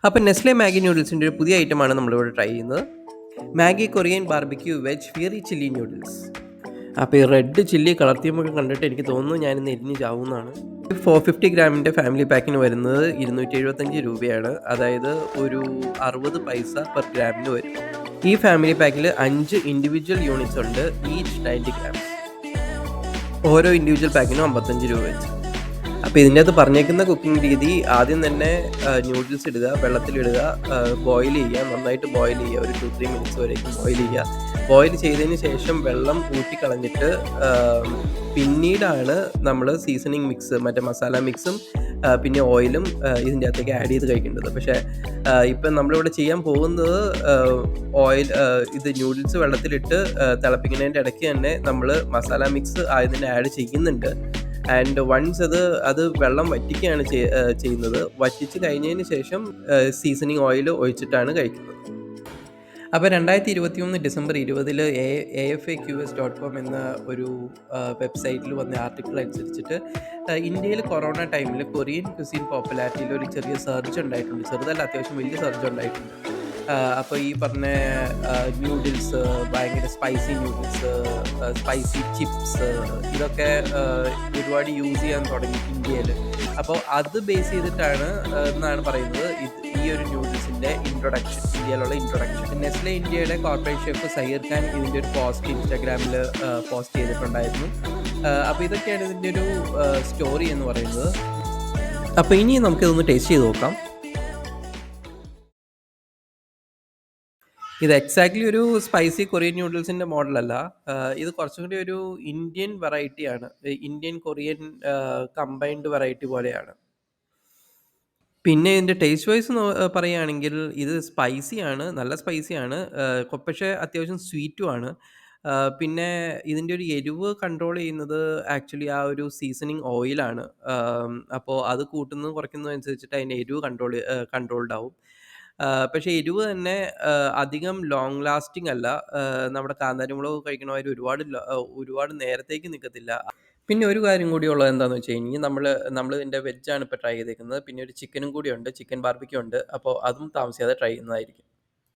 അപ്പോൾ Nestle Maggi നൂഡിൽസിൻ്റെ ഒരു പുതിയ ഐറ്റമാണ് നമ്മളിവിടെ ട്രൈ ചെയ്യുന്നത്. Maggi Korean barbecue veg fiery chilli noodles. അപ്പോൾ ഈ റെഡ് ചില്ലി കളർ തീമൊക്കെ കണ്ടിട്ട് എനിക്ക് തോന്നുന്നു ഞാനിന്ന് എരിഞ്ഞ് ചാവുന്നതാണ്. 450 ഗ്രാമിൻ്റെ ഫാമിലി പാക്കിന് വരുന്നത് 275 രൂപയാണ്. അതായത് ഒരു 60 പൈസ പെർ ഗ്രാമിന് വരും. ഈ ഫാമിലി പാക്കിൽ 5 ഇൻഡിവിജ്വൽ യൂണിറ്റ്സ് ഉണ്ട്, ഈച്ച് 90 ഗ്രാംസ്. ഓരോ ഇൻഡിവിജ്വൽ പാക്കിനും 55 രൂപ വെച്ച്. അപ്പോൾ ഇതിൻ്റെ അകത്ത് പറഞ്ഞേക്കുന്ന കുക്കിംഗ് രീതി ആദ്യം തന്നെ ന്യൂഡിൽസ് ഇടുക, വെള്ളത്തിലിടുക, ബോയിൽ ചെയ്യുക, നന്നായിട്ട് ബോയിൽ ചെയ്യുക, ഒരു 2-3 മിനിറ്റ്സ് വരേക്കും ബോയിൽ ചെയ്യുക. ബോയിൽ ചെയ്തതിന് ശേഷം വെള്ളം ഊറ്റിക്കളഞ്ഞിട്ട് പിന്നീടാണ് നമ്മൾ സീസണിങ് മിക്സ്, മറ്റേ മസാല മിക്സും പിന്നെ ഓയിലും ഇതിൻ്റെ അകത്തേക്ക് ആഡ് ചെയ്ത് കഴിക്കേണ്ടത്. പക്ഷേ ഇപ്പം നമ്മളിവിടെ ചെയ്യാൻ പോകുന്നത് ഇത് ന്യൂഡിൽസ് വെള്ളത്തിലിട്ട് തിളപ്പിക്കുന്നതിൻ്റെ ഇടയ്ക്ക് തന്നെ നമ്മൾ മസാല മിക്സ് ആയതിനെ ആഡ് ചെയ്യുന്നുണ്ട്. ആൻഡ് വൺസ് അത് വെള്ളം വറ്റിക്കുകയാണ് ചെയ്യുന്നത്. വറ്റിച്ച് കഴിഞ്ഞതിന് ശേഷം സീസണിങ് ഓയിൽ ഒഴിച്ചിട്ടാണ് കഴിക്കുന്നത്. അപ്പോൾ 2021 ഡിസംബർ 20 AFAQS.com എന്ന ഒരു വെബ്സൈറ്റിൽ വന്ന ആർട്ടിക്കിൾ അനുസരിച്ചിട്ട് ഇന്ത്യയിൽ കൊറോണ ടൈമിൽ കൊറിയൻ ക്യുസീൻ പോപ്പുലാരിറ്റിയിൽ ഒരു ചെറിയ സർജ് ഉണ്ടായിട്ടുണ്ട്. ചെറുതല്ല, അത്യാവശ്യം വലിയ സർജ് ഉണ്ടായിട്ടുണ്ട്. അപ്പോൾ ഈ പറഞ്ഞ ന്യൂഡിൽസ്, ഭയങ്കര സ്പൈസി ന്യൂഡിൽസ്, സ്പൈസി ചിപ്സ്, ഇതൊക്കെ ഒരുപാട് യൂസ് ചെയ്യാൻ തുടങ്ങി ഇന്ത്യയിൽ. അപ്പോൾ അത് ബേസ് ചെയ്തിട്ടാണ് എന്നാണ് പറയുന്നത് ഈ ഒരു ന്യൂഡിൽസിൻ്റെ ഇൻട്രൊഡക്ഷൻ, ഇന്ത്യയിലുള്ള ഇൻട്രൊഡക്ഷൻ. നെസ്ലെ ഇന്ത്യയുടെ കോർപ്പറേറ്റ് ഷെഫ് സഹീർ ഖാൻ ഇതിൻ്റെ ഒരു പോസ്റ്റ് ഇൻസ്റ്റാഗ്രാമിൽ പോസ്റ്റ് ചെയ്തിട്ടുണ്ടായിരുന്നു. അപ്പോൾ ഇതൊക്കെയാണ് ഇതിൻ്റെ ഒരു സ്റ്റോറി എന്ന് പറയുന്നത്. അപ്പോൾ ഇനി നമുക്കിതൊന്ന് ടേസ്റ്റ് ചെയ്ത് നോക്കാം. ഇത് എക്സാക്ട്ലി ഒരു സ്പൈസി കൊറിയൻ ന്യൂഡിൽസിൻ്റെ മോഡലല്ല. ഇത് കുറച്ചും കൂടി ഒരു ഇന്ത്യൻ വെറൈറ്റിയാണ്. ഇന്ത്യൻ കൊറിയൻ കമ്പൈൻഡ് വെറൈറ്റി പോലെയാണ്. പിന്നെ ഇതിൻ്റെ ടേസ്റ്റ് വൈസ് പറയുകയാണെങ്കിൽ ഇത് സ്പൈസിയാണ്, നല്ല സ്പൈസിയാണ്. പക്ഷേ അത്യാവശ്യം സ്വീറ്റുമാണ്. പിന്നെ ഇതിൻ്റെ ഒരു എരിവ് കൺട്രോൾ ചെയ്യുന്നത് ആക്ച്വലി ആ ഒരു സീസണിങ് ഓയിലാണ്. അപ്പോൾ അത് കൂട്ടുന്നതും കുറയ്ക്കുന്നതും അനുസരിച്ചിട്ട് അതിൻ്റെ എരിവ് കൺട്രോൾഡ് ആവും. പക്ഷേ എരിവ് തന്നെ അധികം ലോങ് ലാസ്റ്റിംഗ് അല്ല. നമ്മുടെ കാന്താരിമുളക് കഴിക്കണ മാതിരി ഒരുപാട് നേരത്തേക്ക് നിൽക്കത്തില്ല. പിന്നെ ഒരു കാര്യം കൂടി ഉള്ളത് എന്താണെന്ന് വെച്ച് കഴിഞ്ഞാൽ നമ്മൾ ഇതിൻ്റെ വെജാണ് ഇപ്പോൾ ട്രൈ ചെയ്തേക്കുന്നത്. പിന്നെ ഒരു ചിക്കനും കൂടി ഉണ്ട്, ചിക്കൻ ബാർബിക്യൂ ഉണ്ട്. അപ്പോൾ അതും താമസിയാതെ ട്രൈ ചെയ്യുന്നതായിരിക്കും.